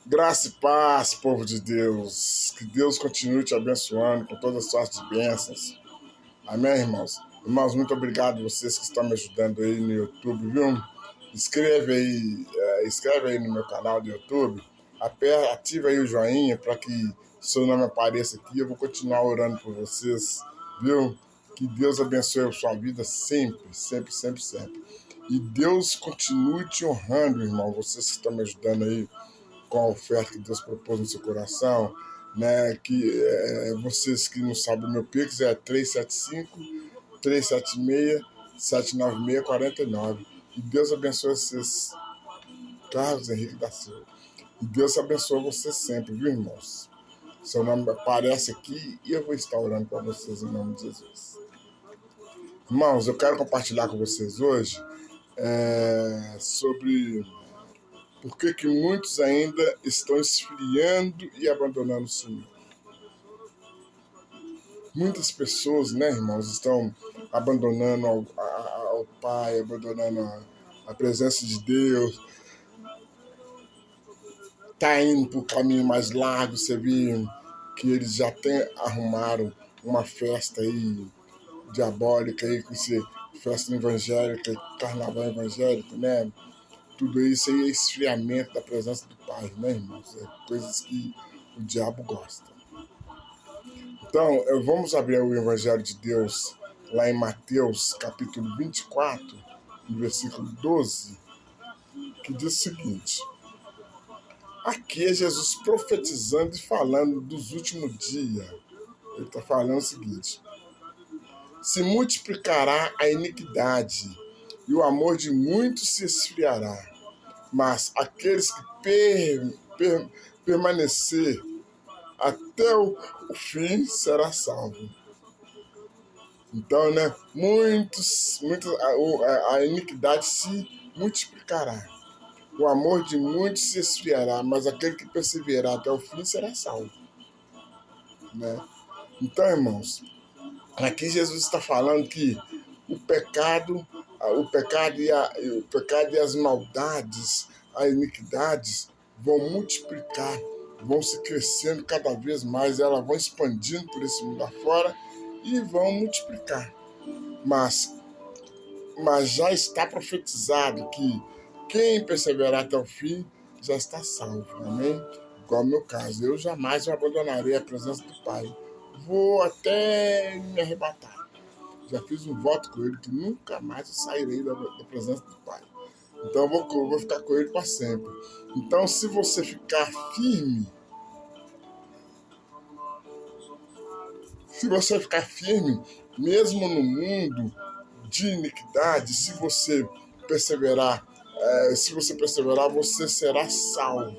Graça e paz, povo de Deus. Que Deus continue te abençoando com toda sorte de bênçãos. Amém, irmãos? Irmãos, muito obrigado a vocês que estão me ajudando aí no YouTube, viu? Inscreve aí no meu canal do YouTube. Ativa aí o joinha para que seu nome apareça aqui. Eu vou continuar orando por vocês, viu? Que Deus abençoe a sua vida sempre, sempre, sempre, sempre. E Deus continue te honrando, irmão. Vocês que estão me ajudando aí com a oferta que Deus propôs no seu coração, né? Vocês que não sabem, o meu Pix é 375-376-796-49. E Deus abençoe vocês, Carlos Henrique da Silva. E Deus abençoe vocês sempre, viu, irmãos? Seu nome aparece aqui e eu vou estar orando para vocês em nome de Jesus. Irmãos, eu quero compartilhar com vocês hoje sobre por que muitos ainda estão esfriando e abandonando o Senhor. Muitas pessoas, né, irmãos, estão abandonando ao Pai, abandonando a presença de Deus, tá indo para o caminho mais largo. Você viu que eles já arrumaram uma festa aí diabólica aí, com esse festa evangélica, carnaval evangélico, né? Tudo isso aí é esfriamento da presença do Pai, né, irmãos? É coisas que o diabo gosta. Então, vamos abrir o Evangelho de Deus lá em Mateus, capítulo 24, no versículo 12, que diz o seguinte: aqui é Jesus profetizando e falando dos últimos dias. Ele está falando o seguinte: se multiplicará a iniquidade e o amor de muitos se esfriará, mas aqueles que permanecer até o fim será salvo. Então, né, a iniquidade se multiplicará. O amor de muitos se esfriará, mas aquele que perseverar até o fim será salvo. Né? Então, irmãos, aqui Jesus está falando que o pecado e as maldades, as iniquidades vão multiplicar, vão se crescendo cada vez mais, elas vão expandindo por esse mundo afora e vão multiplicar. Mas já está profetizado que quem perseverar até o fim já está salvo, amém? Igual ao meu caso, eu jamais abandonarei a presença do Pai. Vou até me arrebatar. Já fiz um voto com ele que nunca mais eu sairei da presença do Pai. Então eu vou ficar com ele para sempre. Então, se você ficar firme, mesmo no mundo de iniquidade, se você perseverar, você será salvo.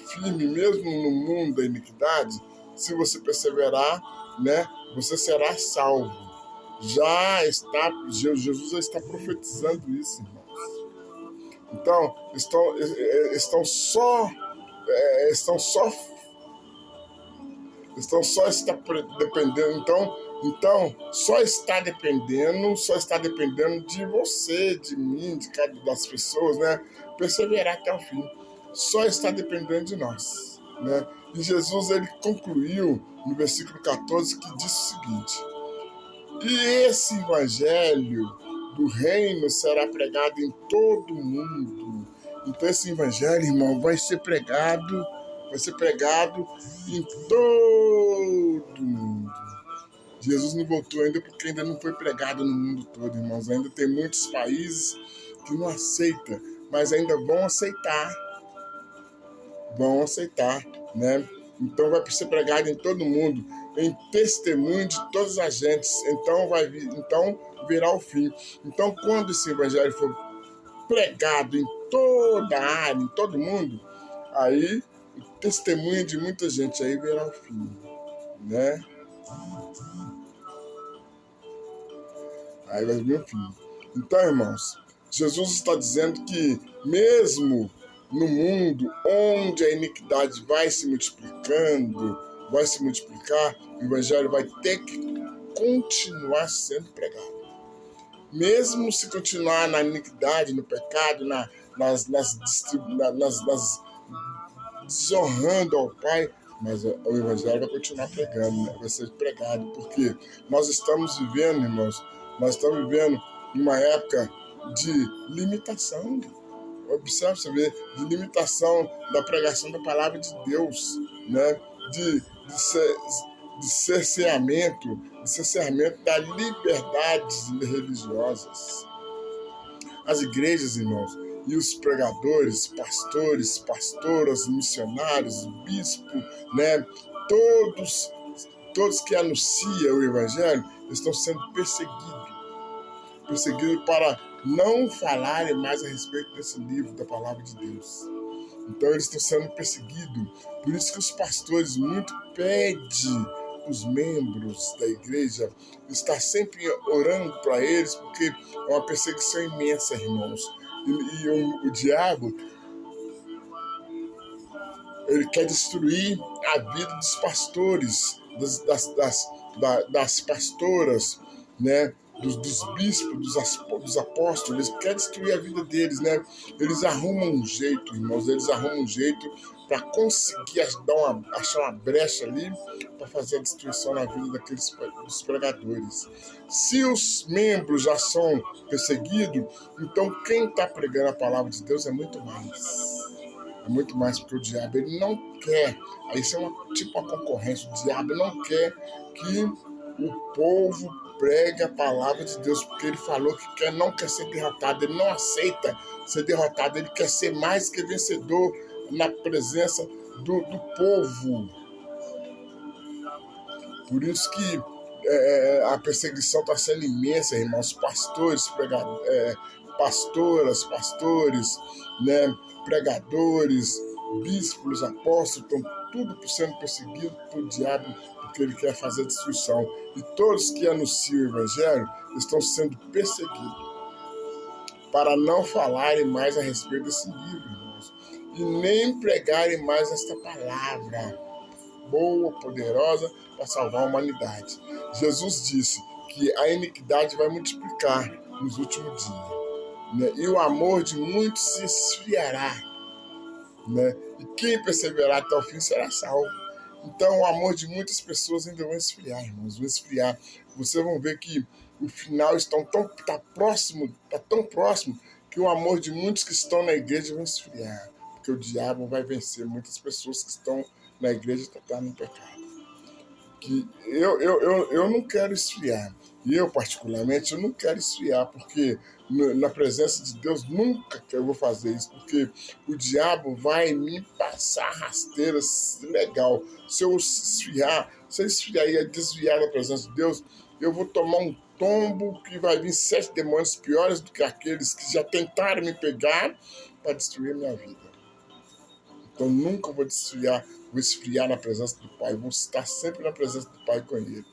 Firme mesmo no mundo da iniquidade, se você perseverar, né, você será salvo. Jesus já está profetizando isso, irmãos. Então, estão só dependendo. Então só está dependendo de você, de mim, de cada das pessoas, né? Perseverar até o fim. Só está dependendo de nós, né? E Jesus, ele concluiu no versículo 14 que diz o seguinte: e esse evangelho do reino será pregado em todo o mundo. Então esse evangelho, irmão, vai ser pregado em todo o mundo. Jesus não voltou ainda porque ainda não foi pregado no mundo todo, irmãos. Ainda tem muitos países que não aceitam, mas ainda vão aceitar, né? Então vai ser pregado em todo mundo, em testemunho de todas as gentes. Então virá o fim. Então, quando esse evangelho for pregado em toda a área, em todo mundo, aí o testemunho de muita gente aí virá o fim, né? Aí vai vir o fim. Então, irmãos, Jesus está dizendo que mesmo no mundo onde a iniquidade vai se multiplicar, o evangelho vai ter que continuar sendo pregado. Mesmo se continuar na iniquidade, no pecado, nas desonrando ao Pai, mas o Evangelho vai continuar pregando, né? Vai ser pregado, porque nós estamos vivendo, irmãos, uma época de limitação. Observe, você vê, de limitação da pregação da palavra de Deus, né? De cerceamento da liberdades religiosas. As igrejas, irmãos, e os pregadores, pastores, pastoras, missionários, bispo, né? Todos que anunciam o Evangelho estão sendo perseguidos para não falarem mais a respeito desse livro da palavra de Deus. Então eles estão sendo perseguidos. Por isso que os pastores muito pedem os membros da igreja estar sempre orando para eles, porque é uma perseguição imensa, irmãos. E o diabo, ele quer destruir a vida dos pastores, das pastoras, né? Dos bispos, dos apóstolos. Eles querem destruir a vida deles, né? Eles arrumam um jeito, irmãos, para conseguir achar uma brecha ali para fazer a destruição na vida dos pregadores. Se os membros já são perseguidos, então quem está pregando a palavra de Deus é muito mais. É muito mais, porque o diabo ele não quer. Isso é uma concorrência. O diabo não quer que o povo pregue a palavra de Deus, porque ele falou que não quer ser derrotado. Ele não aceita ser derrotado. Ele quer ser mais que vencedor na presença do povo. Por isso que a perseguição está sendo imensa, irmãos. Pastores, né? Pregadores, bispos, apóstolos, estão tudo sendo perseguidos por diabo, porque ele quer fazer destruição. E todos que anunciam o Evangelho estão sendo perseguidos para não falarem mais a respeito desse livro, irmãos, e nem pregarem mais esta palavra boa, poderosa, para salvar a humanidade. Jesus disse que a iniquidade vai multiplicar nos últimos dias, né? E o amor de muitos se esfriará, né? E quem perseverar até o fim será salvo. Então o amor de muitas pessoas ainda vai esfriar, irmãos, vai esfriar. Vocês vão ver que o final está tão próximo, que o amor de muitos que estão na igreja vai esfriar, porque o diabo vai vencer muitas pessoas que estão na igreja e estão no pecado. Que eu não quero esfriar. E eu, particularmente, eu não quero esfriar, porque na presença de Deus nunca que eu vou fazer isso, porque o diabo vai me passar rasteiras legal. Se eu esfriar e desviar da presença de Deus, eu vou tomar um tombo que vai vir 7 demônios piores do que aqueles que já tentaram me pegar para destruir minha vida. Então nunca vou esfriar na presença do Pai, vou estar sempre na presença do Pai com Ele.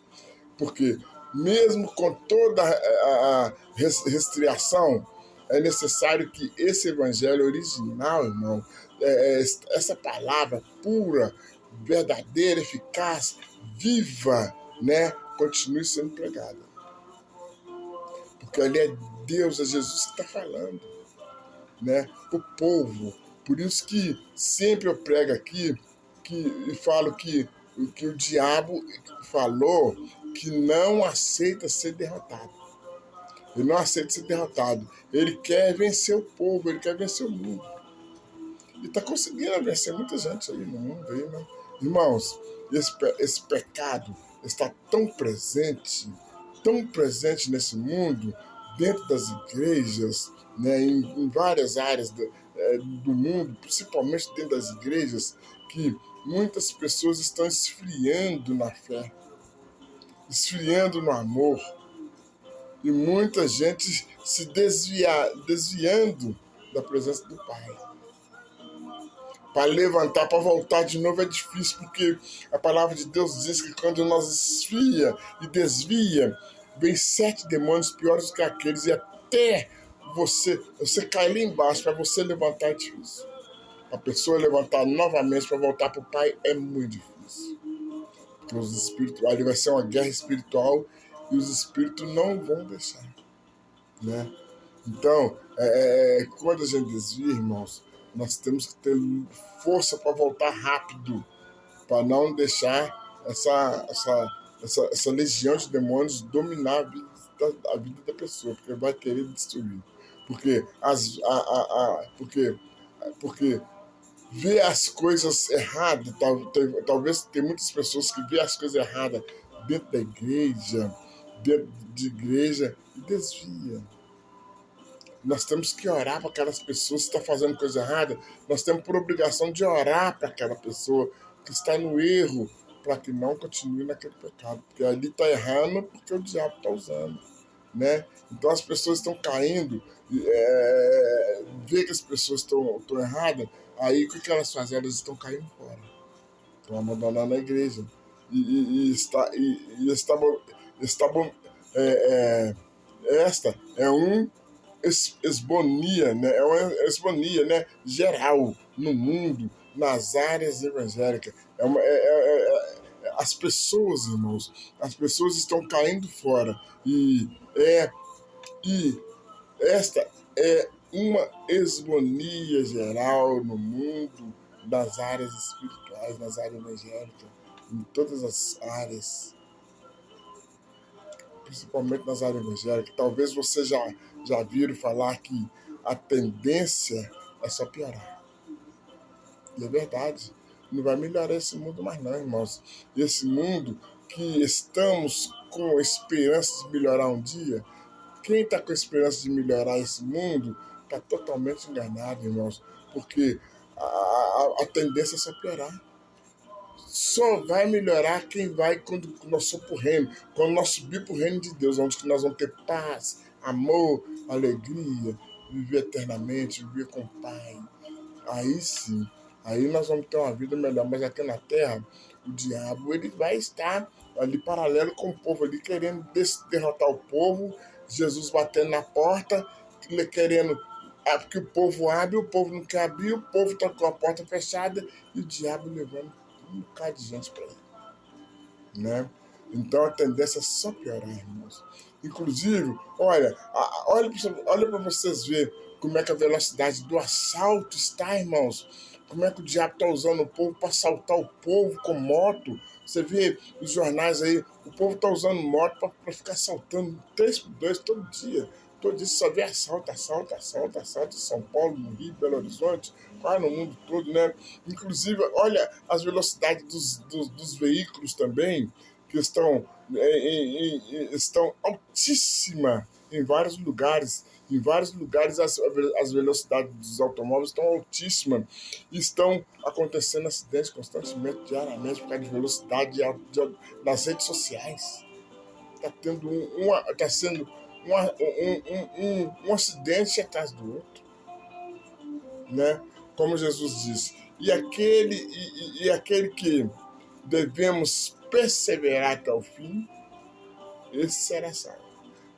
Porque mesmo com toda a restrição, é necessário que esse evangelho original, irmão, essa palavra pura, verdadeira, eficaz, viva, né, continue sendo pregada. Porque ali é Deus, é Jesus que está falando, né, para o povo. Por isso que sempre eu prego aqui e falo que o diabo falou que não aceita ser derrotado. Ele não aceita ser derrotado. Ele quer vencer o povo, ele quer vencer o mundo. E está conseguindo vencer muita gente aí no mundo. Aí, né? Irmãos, esse pecado está tão presente nesse mundo, dentro das igrejas, né, em várias áreas do mundo, principalmente dentro das igrejas, que muitas pessoas estão esfriando na fé, esfriando no amor, e muita gente se desviando da presença do Pai. Para levantar, para voltar de novo é difícil, porque a palavra de Deus diz que quando nós esfria e desvia, vem 7 demônios piores do que aqueles, e até você cair lá embaixo, para você levantar é difícil. A pessoa levantar novamente para voltar para o Pai é muito difícil. Porque os espíritos, ali vai ser uma guerra espiritual e os espíritos não vão deixar, né? Então, quando a gente desvia, irmãos, Nós temos que ter força para voltar rápido, para não deixar essa legião de demônios dominar a vida da pessoa, porque vai querer destruir. Porque, porque vê as coisas erradas, talvez tem muitas pessoas que vê as coisas erradas dentro da igreja, dentro de igreja, e desvia. Nós temos que orar para aquelas pessoas que estão fazendo coisa errada. Nós temos por obrigação de orar para aquela pessoa que está no erro, para que não continue naquele pecado. Porque ali está errando porque o diabo está usando. Né? Então as pessoas estão caindo, vê que as pessoas estão erradas, aí o que elas fazem? Elas estão caindo fora, estão abandonando a igreja. Esta é um esbonia, né? É uma esbonia, né? Geral no mundo, nas áreas evangélicas. As pessoas, irmãos, as pessoas estão caindo fora e esta é uma esbonia geral no mundo, nas áreas espirituais, nas áreas evangélicas, em todas as áreas, principalmente nas áreas evangélicas. Talvez você já viram falar que a tendência é só piorar. E é verdade. Não vai melhorar esse mundo mais não, irmãos. Esse mundo que estamos com esperança de melhorar um dia, quem está com a esperança de melhorar esse mundo está totalmente enganado, irmãos. Porque a tendência é só piorar. Só vai melhorar quem vai quando nós somos para o reino, quando nós subir para o reino de Deus, onde que nós vamos ter paz, amor, alegria, viver eternamente, viver com o Pai. Aí sim, aí nós vamos ter uma vida melhor. Mas aqui na terra, o diabo ele vai estar ali paralelo com o povo, ali querendo derrotar o povo, Jesus batendo na porta, querendo que o povo abre, o povo não quer abrir, o povo está com a porta fechada e o diabo levando um bocado de gente para ele, né? Então a tendência é só piorar, irmãos. Inclusive, olha para vocês verem como é que a velocidade do assalto está, irmãos. Como é que o diabo está usando o povo para assaltar o povo com moto. Você vê os jornais aí, o povo está usando moto para ficar assaltando 3x2 todo dia. Todo dia só vê assalto em São Paulo, no Rio, Belo Horizonte, quase no mundo todo, né? Inclusive, olha as velocidades dos veículos também, que estão altíssimas em vários lugares. Em vários lugares as velocidades dos automóveis estão altíssimas e estão acontecendo acidentes constantemente, diariamente, por causa de velocidade nas redes sociais. Está sendo um acidente atrás do outro, né? Como Jesus disse. E aquele que devemos perseverar até o fim, esse será salvo.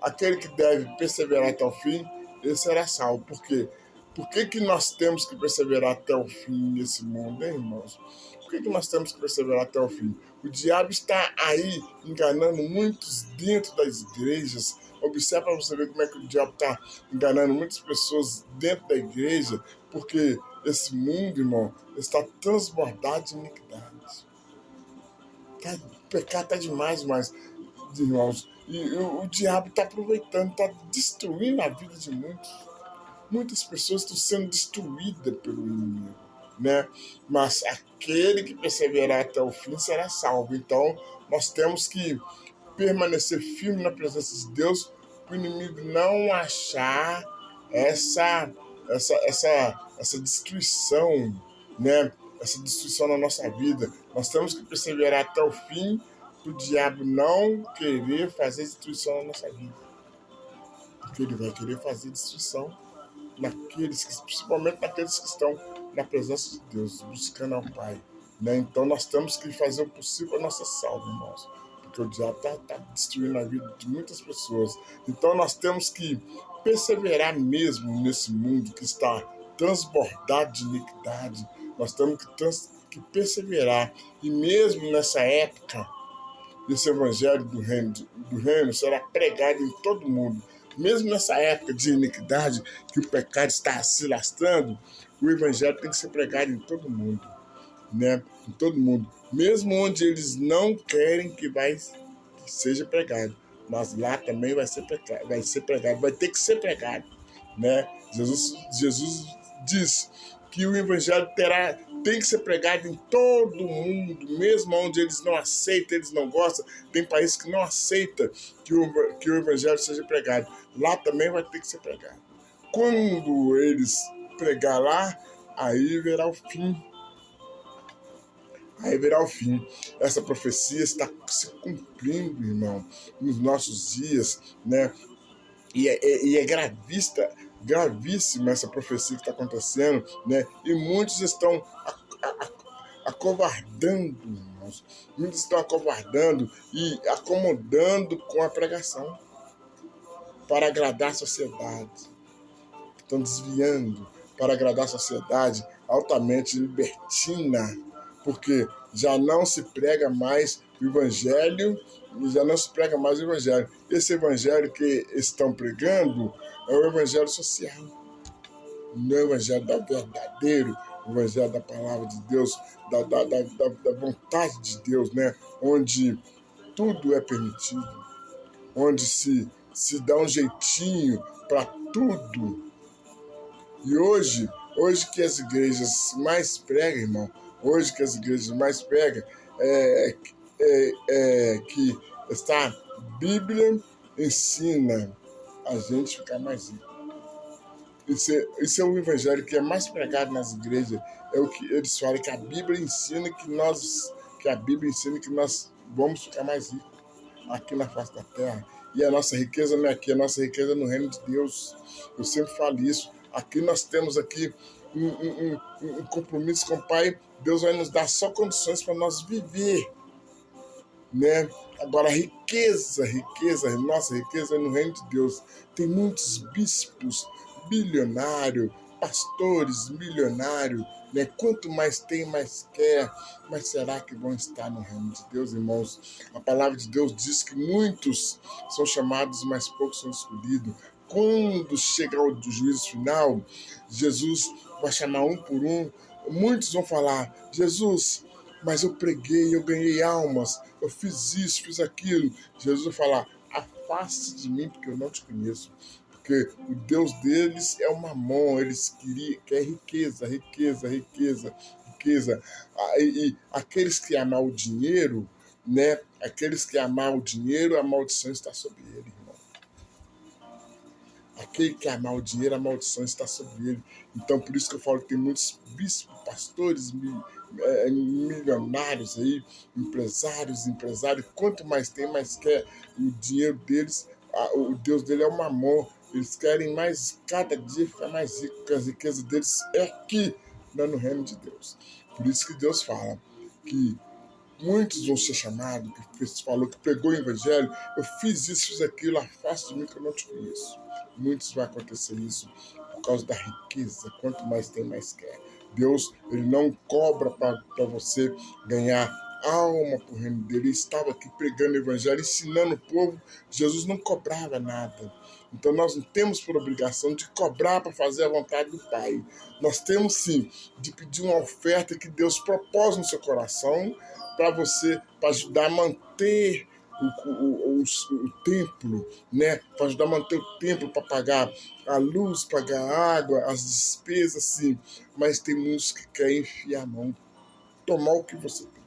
Aquele que deve perseverar até o fim, esse será salvo. Por quê? Por que nós temos que perseverar até o fim nesse mundo, hein, irmãos? Por que nós temos que perseverar até o fim? O diabo está aí enganando muitos dentro das igrejas. Observe para você ver como é que o diabo está enganando muitas pessoas dentro da igreja, porque esse mundo, irmão, está transbordado de iniquidades. O pecado está demais, irmãos. E o diabo está aproveitando, está destruindo a vida de muitos. Muitas pessoas estão sendo destruídas pelo inimigo, né? Mas aquele que perseverar até o fim será salvo. Então, nós temos que permanecer firme na presença de Deus, para o inimigo não achar essa destruição, né? Essa destruição na nossa vida. Nós temos que perseverar até o fim, para o diabo não querer fazer destruição na nossa vida. Porque ele vai querer fazer destruição principalmente naqueles que estão na presença de Deus, buscando ao Pai, né? Então nós temos que fazer o possível para nossa salva, irmãos, porque o diabo está destruindo a vida de muitas pessoas. Então nós temos que perseverar mesmo nesse mundo que está transbordado de iniquidade. Nós temos que perseverar, e mesmo nessa época, esse evangelho do reino será pregado em todo mundo. Mesmo nessa época de iniquidade, que o pecado está se lastrando, o evangelho tem que ser pregado em todo mundo, né? Em todo mundo, mesmo onde eles não querem que seja pregado, mas lá também vai ser pregado, vai ter que ser pregado, né? Jesus diz que o evangelho tem que ser pregado em todo mundo, mesmo onde eles não aceitam, eles não gostam. Tem países que não aceitam que o evangelho seja pregado. Lá também vai ter que ser pregado. Quando eles pregar lá, aí verá o fim. Aí verá o fim. Essa profecia está se cumprindo, irmão, nos nossos dias, né? E é gravíssima essa profecia que está acontecendo, né? E muitos estão acovardando, irmãos. Muitos estão acovardando e acomodando com a pregação para agradar a sociedade. Estão desviando para agradar a sociedade altamente libertina, porque já não se prega mais o evangelho, Esse evangelho que estão pregando é o evangelho social, não é o evangelho verdadeiro, o evangelho da palavra de Deus, da vontade de Deus, né? Onde tudo é permitido, onde se dá um jeitinho para tudo. E hoje que as igrejas mais pregam, irmão, hoje que as igrejas mais pregam que a Bíblia ensina a gente ficar mais rico. Isso é o evangelho que é mais pregado nas igrejas. É o que eles falam, que a Bíblia ensina que nós vamos ficar mais ricos aqui na face da terra. E a nossa riqueza não é aqui, a nossa riqueza é no reino de Deus. Eu sempre falo isso. Aqui nós temos aqui um compromisso com o Pai. Deus vai nos dar só condições para nós viver, né? Agora, nossa riqueza é no reino de Deus. Tem muitos bispos bilionários, pastores milionários, né? Quanto mais tem, mais quer. Mas será que vão estar no reino de Deus, irmãos? A palavra de Deus diz que muitos são chamados, mas poucos são escolhidos. Quando chegar o juízo final, Jesus vai chamar um por um. Muitos vão falar: Jesus, mas eu preguei, eu ganhei almas, eu fiz isso, fiz aquilo. Jesus vai falar: afaste de mim, porque eu não te conheço. Porque o Deus deles é o mamon, eles querem riqueza. E aqueles que amam o dinheiro, né? Aqueles que amam o dinheiro, a maldição está sobre ele, irmão. Aquele que amar o dinheiro, a maldição está sobre ele. Então, por isso que eu falo que tem muitos bispos, pastores, milionários aí, empresários. Quanto mais tem, mais quer. O dinheiro deles, o Deus dele é o mamon. Eles querem mais, cada dia ficar mais rico, porque as riquezas deles é aqui, não é no reino de Deus. Por isso que Deus fala que muitos vão ser chamados, que falou que pregou o evangelho, eu fiz isso, fiz aquilo, afaste de mim que eu não te conheço. Muitos vai acontecer isso por causa da riqueza. Quanto mais tem, mais quer. Deus, ele não cobra para você ganhar alma por reino dele. Ele estava aqui pregando o evangelho, ensinando o povo. Jesus não cobrava nada. Então nós não temos por obrigação de cobrar para fazer a vontade do Pai. Nós temos sim de pedir uma oferta que Deus propôs no seu coração para você, para ajudar a manter o templo, né? Para ajudar a manter o templo, para pagar a luz, pagar a água, as despesas, sim. Mas tem muitos que querem enfiar a mão, tomar o que você tem.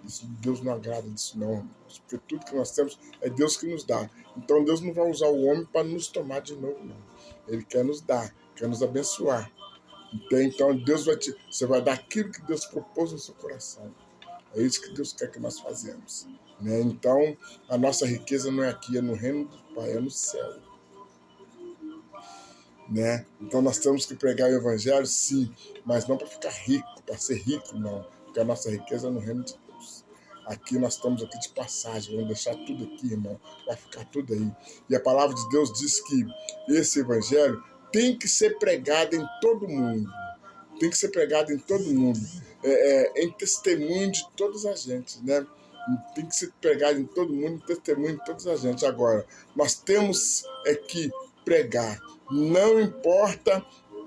Isso, Deus não agrada disso, não. Porque tudo que nós temos é Deus que nos dá. Então Deus não vai usar o homem para nos tomar de novo, não. Ele quer nos dar, quer nos abençoar. Então Deus você vai dar aquilo que Deus propôs no seu coração. É isso que Deus quer que nós façamos, né? Então, a nossa riqueza não é aqui, é no reino do Pai, é no céu, né? Então, nós temos que pregar o evangelho, sim, mas não para ficar rico, para ser rico, não. Porque a nossa riqueza é no reino de Deus. Aqui nós estamos aqui de passagem, vamos deixar tudo aqui, irmão, vai ficar tudo aí. E a palavra de Deus diz que esse evangelho tem que ser pregado em todo mundo. Tem que ser pregado em todo mundo, em testemunho de todas as gente, né? Tem que ser pregado em todo mundo, em testemunho de todas as gente. Agora, nós temos que pregar, não importa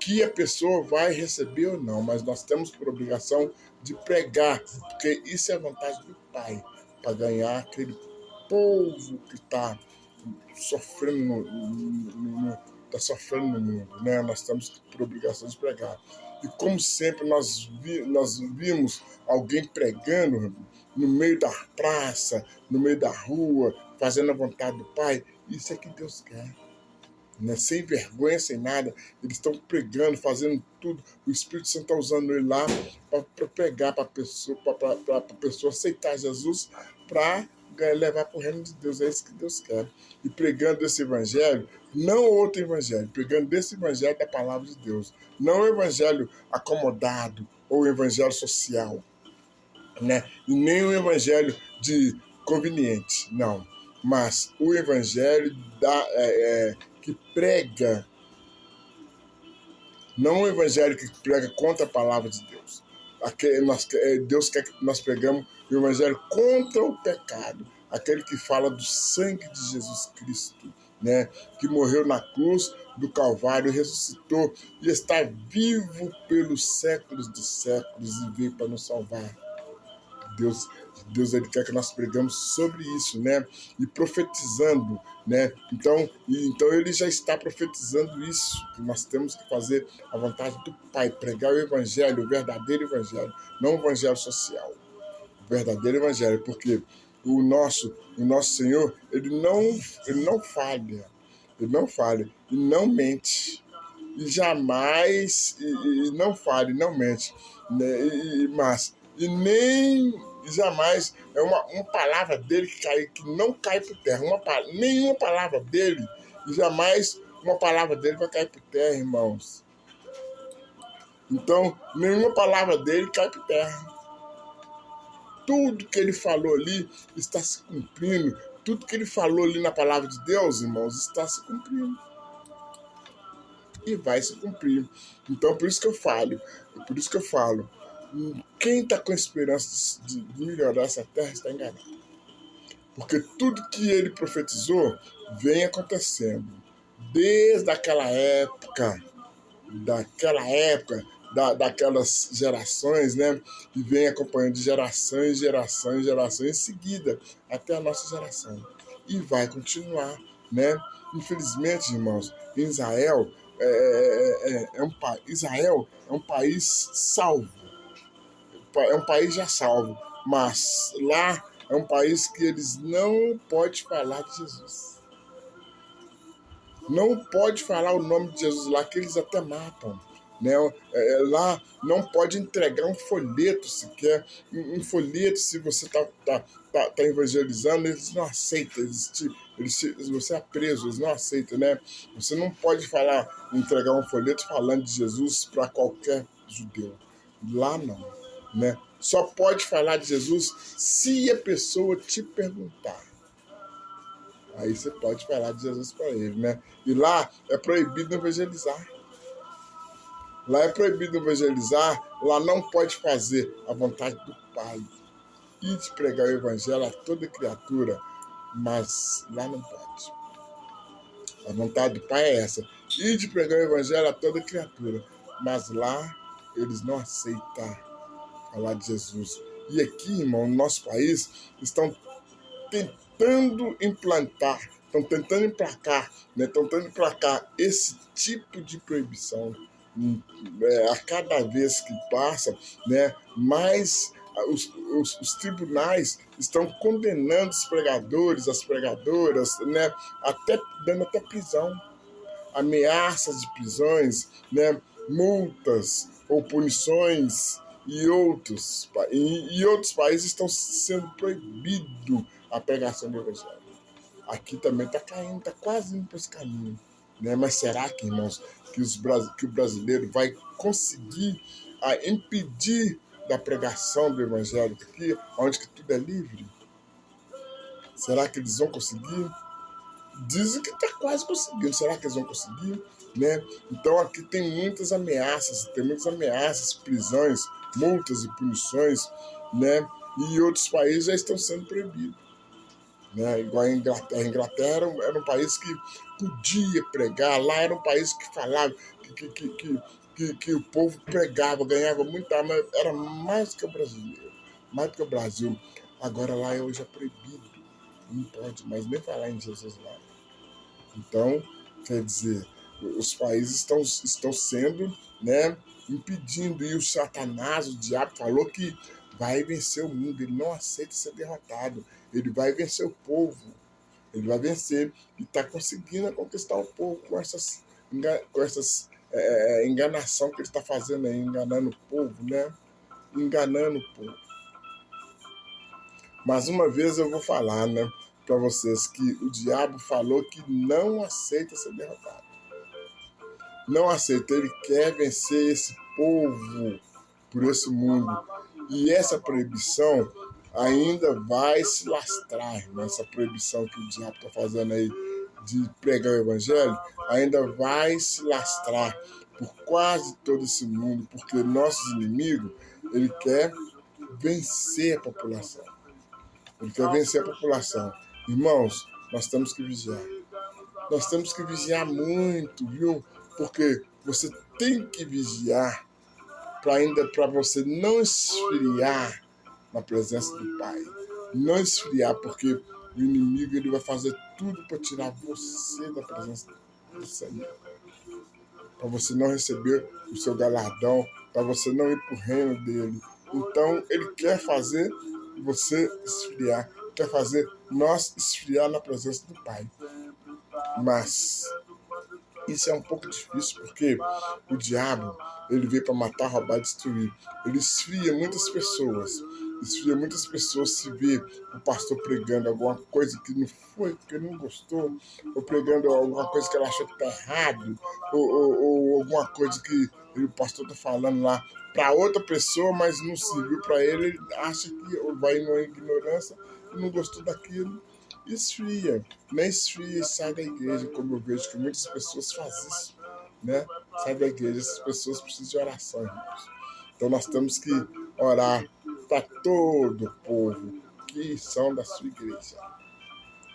que a pessoa vai receber ou não, mas nós temos por obrigação de pregar, porque isso é a vontade do Pai, para ganhar aquele povo que está sofrendo tá sofrendo no mundo, né? Nós temos por obrigação de pregar. E como sempre nós vimos alguém pregando no meio da praça, no meio da rua, fazendo a vontade do Pai, isso é que Deus quer. Né? Sem vergonha, sem nada, eles estão pregando, fazendo tudo. O Espírito Santo está usando ele lá para pregar para a pessoa aceitar Jesus, para levar para o reino de Deus. É isso que Deus quer. E pregando esse evangelho, não outro evangelho, pregando desse evangelho da palavra de Deus. Não o evangelho acomodado ou o evangelho social, né? E nem o evangelho de conveniente, não. Mas o evangelho que prega, não o evangelho que prega contra a palavra de Deus. Deus quer que nós pregamos o evangelho contra o pecado, aquele que fala do sangue de Jesus Cristo, né? Que morreu na cruz do Calvário, ressuscitou e está vivo pelos séculos dos séculos e veio para nos salvar. Deus ele quer que nós pregamos sobre isso, né? E profetizando, né? Então ele já está profetizando isso, que nós temos que fazer a vontade do Pai, pregar o evangelho, o verdadeiro evangelho, não o evangelho social, o verdadeiro evangelho, porque o nosso Senhor, ele não falha, e não mente, e jamais, e não falha, e não mente, né? E nem jamais é uma palavra dele que não cai por terra. Nenhuma palavra dele, e jamais uma palavra dele vai cair por terra, irmãos. Então, nenhuma palavra dele cai por terra. Tudo que ele falou ali está se cumprindo. Tudo que ele falou ali na palavra de Deus, irmãos, está se cumprindo. E vai se cumprir. Então, por isso que eu falo, quem está com esperança de melhorar essa terra está enganado. Porque tudo que ele profetizou vem acontecendo. Desde aquela época, daquelas gerações, né? E vem acompanhando de geração em geração em seguida, até a nossa geração. E vai continuar, né? Infelizmente, irmãos, em Israel, Israel é um país salvo. É um país já salvo, mas lá é um país que eles não podem falar de Jesus. Não pode falar o nome de Jesus lá, que eles até matam. Né? Lá não pode entregar um folheto sequer. Um folheto, se você tá evangelizando, eles não aceitam. Você é preso, eles não aceitam. Né? Você não pode entregar um folheto falando de Jesus para qualquer judeu. Lá não. Né? Só pode falar de Jesus se a pessoa te perguntar. Aí você pode falar de Jesus para ele, né? E lá é proibido evangelizar. Lá não pode fazer a vontade do Pai. E de pregar o evangelho a toda criatura, mas lá não pode. A vontade do Pai é essa. E de pregar o evangelho a toda criatura, mas lá eles não aceitam falar de Jesus. E aqui, irmão, no nosso país, estão tentando emplacar, né? Tentando emplacar esse tipo de proibição. A cada vez que passa, né? Mais os tribunais estão condenando os pregadores, as pregadoras, né? Dando até prisão, ameaças de prisões, né? Multas ou punições. E outros países estão sendo proibido a pregação do evangelho. Aqui também está caindo, está quase indo para esse caminho. Né? Mas será que, irmãos, que o brasileiro vai conseguir impedir da pregação do evangelho aqui, onde que tudo é livre? Será que eles vão conseguir? Dizem que está quase conseguindo. Será que eles vão conseguir? Né? Então aqui tem muitas ameaças, prisões, multas e punições, né? E outros países já estão sendo proibidos. Né? Igual a Inglaterra. A Inglaterra era um país que podia pregar. Lá era um país que falava, que o povo pregava, ganhava muita arma, era mais que o brasileiro, mais que o Brasil. Agora lá hoje é proibido, não pode mais nem falar em Jesus lá. Então, quer dizer, os países estão sendo, né, impedindo, e o Satanás, o diabo, falou que vai vencer o mundo, ele não aceita ser derrotado, ele vai vencer o povo, ele vai vencer, e está conseguindo conquistar o povo com essas enganação que ele está fazendo aí, enganando o povo, né? Enganando o povo. Mas uma vez eu vou falar, né, para vocês que o diabo falou que não aceita ser derrotado. Não aceita, ele quer vencer esse povo por esse mundo. E essa proibição ainda vai se lastrar, irmão. Essa proibição que o diabo está fazendo aí de pregar o evangelho ainda vai se lastrar por quase todo esse mundo, porque nossos inimigos, ele quer vencer a população. Ele quer vencer a população. Irmãos, nós temos que vigiar. Nós temos que vigiar muito, viu? Porque você tem que vigiar para você não esfriar na presença do Pai. Não esfriar, porque o inimigo ele vai fazer tudo para tirar você da presença do Senhor. Para você não receber o seu galardão, para você não ir para o reino dele. Então, ele quer fazer você esfriar, quer fazer nós esfriar na presença do Pai. Mas isso é um pouco difícil, porque o diabo, ele veio para matar, roubar e destruir. Ele esfria muitas pessoas. Esfria muitas pessoas se vê o pastor pregando alguma coisa que não foi, que ele não gostou, ou pregando alguma coisa que ela achou que está errado, ou alguma coisa que o pastor está falando lá para outra pessoa, mas não serviu para ele, ele acha que vai numa ignorância e não gostou daquilo. Esfria, não esfria e sai da igreja, como eu vejo que muitas pessoas fazem isso, né? Sai da igreja, essas pessoas precisam de oração, irmãos. Então nós temos que orar para todo o povo que são da sua igreja.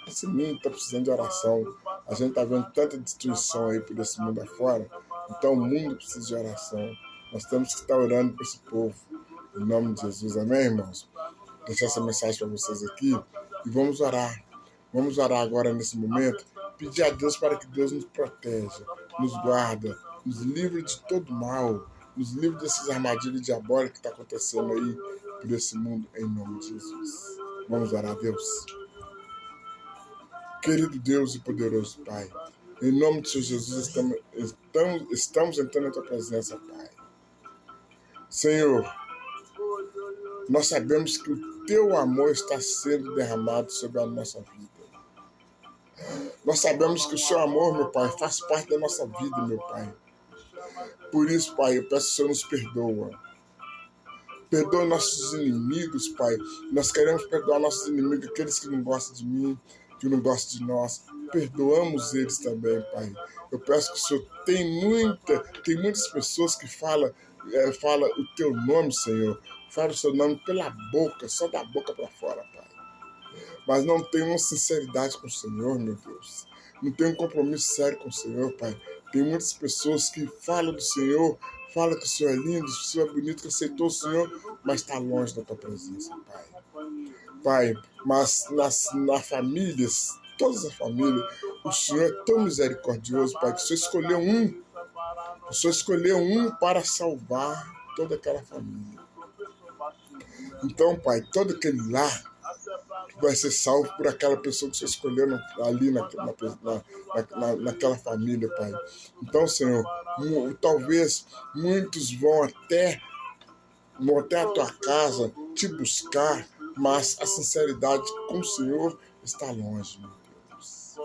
Esse mundo está precisando de oração. A gente está vendo tanta destruição aí por esse mundo afora. Então o mundo precisa de oração. Nós temos que estar orando para esse povo. Em nome de Jesus, amém, irmãos? Deixar essa mensagem para vocês aqui e vamos orar. Vamos orar agora nesse momento, pedir a Deus para que Deus nos proteja, nos guarda, nos livre de todo mal, nos livre dessas armadilhas diabólicas que estão acontecendo aí por esse mundo, em nome de Jesus. Vamos orar a Deus. Querido Deus e poderoso Pai, em nome de Jesus estamos entrando na Tua presença, Pai. Senhor, nós sabemos que o Teu amor está sendo derramado sobre a nossa vida. Nós sabemos que o seu amor, meu Pai, faz parte da nossa vida, meu Pai. Por isso, Pai, eu peço que o Senhor nos perdoa. Perdoa nossos inimigos, Pai. Nós queremos perdoar nossos inimigos, aqueles que não gostam de mim, que não gostam de nós. Perdoamos eles também, Pai. Eu peço que o Senhor tem muitas pessoas que falam o teu nome, Senhor. Fala o seu nome pela boca, só da boca para fora, Pai. Mas não tem uma sinceridade com o Senhor, meu Deus. Não tem um compromisso sério com o Senhor, Pai. Tem muitas pessoas que falam do Senhor, falam que o Senhor é lindo, que o Senhor é bonito, que aceitou o Senhor, mas está longe da Tua presença, Pai. Pai, mas nas famílias, todas as famílias, o Senhor é tão misericordioso, Pai, que o Senhor escolheu um. O Senhor escolheu um para salvar toda aquela família. Então, Pai, todo aquele lar vai ser salvo por aquela pessoa que você escolheu ali naquela família, Pai. Então, Senhor, talvez muitos vão até a tua casa te buscar, mas a sinceridade com o Senhor está longe, meu Deus.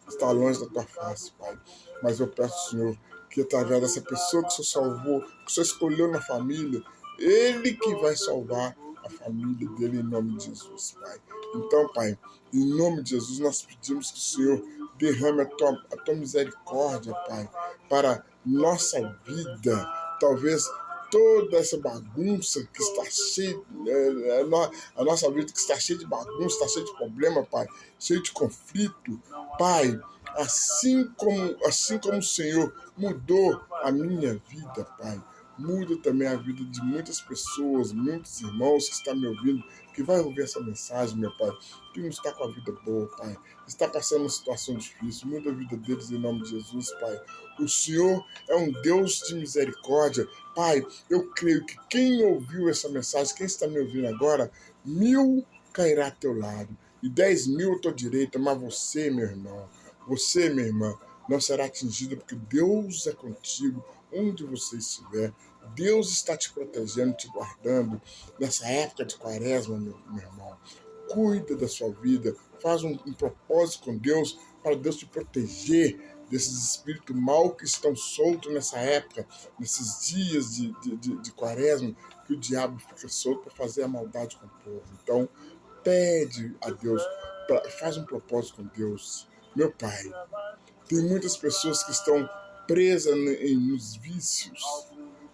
Está longe da tua face, Pai. Mas eu peço, Senhor, que através dessa pessoa que o Senhor salvou, que o Senhor escolheu na família, Ele que vai salvar a família dele em nome de Jesus, Pai. Então, Pai, em nome de Jesus, nós pedimos que o Senhor derrame a tua misericórdia, Pai, para nossa vida. Talvez toda essa bagunça que está cheia, a nossa vida que está cheia de bagunça, está cheia de problema, Pai, cheia de conflito, Pai, Assim como o Senhor mudou a minha vida, Pai, muda também a vida de muitas pessoas, muitos irmãos que estão me ouvindo, que vai ouvir essa mensagem, meu Pai, que não está com a vida boa, Pai, está passando uma situação difícil, muda a vida deles em nome de Jesus, Pai. O Senhor é um Deus de misericórdia, Pai. Eu creio que quem ouviu essa mensagem, quem está me ouvindo agora, 1.000 cairá a teu lado e 10.000 à tua direita, mas você, meu irmão, você, minha irmã, não será atingido porque Deus é contigo onde você estiver. Deus está te protegendo, te guardando nessa época de quaresma, meu irmão. Cuida da sua vida, faz um propósito com Deus para Deus te proteger desses espíritos mal que estão soltos nessa época, nesses dias de quaresma, que o diabo fica solto para fazer a maldade com o povo. Então, pede a Deus, faz um propósito com Deus. Meu Pai, tem muitas pessoas que estão presas nos vícios.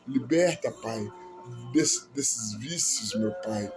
Liberta, Pai, desses vícios, meu Pai.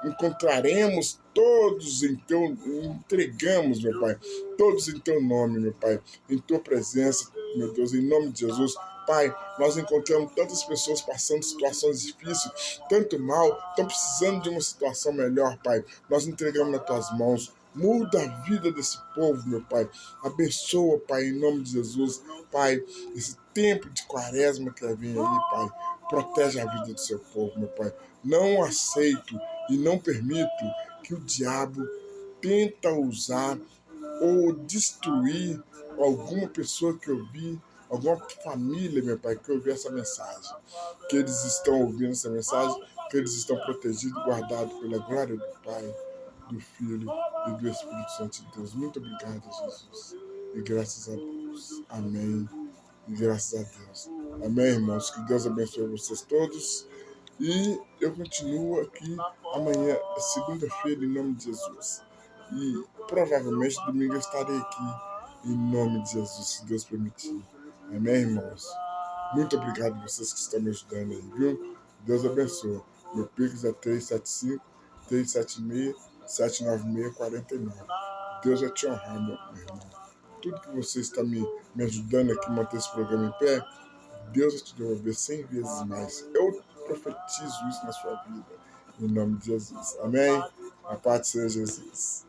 Encontraremos todos em teu, entregamos, meu Pai, todos em teu nome, meu Pai, em tua presença, meu Deus, em nome de Jesus. Pai, nós encontramos tantas pessoas passando situações difíceis, tanto mal, estão precisando de uma situação melhor, Pai. Nós entregamos nas tuas mãos. Muda a vida desse povo, meu Pai. Abençoa, Pai, em nome de Jesus. Pai, esse tempo de quaresma que vem aí, Pai, protege a vida do seu povo, meu Pai. Não aceito e não permito que o diabo tenta usar ou destruir alguma pessoa que eu vi, alguma família, meu Pai, que ouviu essa mensagem. Que eles estão ouvindo essa mensagem, que eles estão protegidos e guardados pela glória do Pai, do Filho e do Espírito Santo de Deus. Muito obrigado, Jesus. E graças a Deus. Amém. E graças a Deus. Amém, irmãos. Que Deus abençoe vocês todos. E eu continuo aqui amanhã, segunda-feira, em nome de Jesus. E provavelmente domingo eu estarei aqui, em nome de Jesus, se Deus permitir. Amém, irmãos? Muito obrigado a vocês que estão me ajudando aí, viu? Deus abençoe. Meu Pix é 375-376-796-49. Deus vai te honrar, meu irmão. Tudo que você está me ajudando aqui a manter esse programa em pé, Deus vai te devolver 100 vezes mais. Eu profetizo isso na sua vida, em nome de Jesus. Amém? A paz seja Jesus.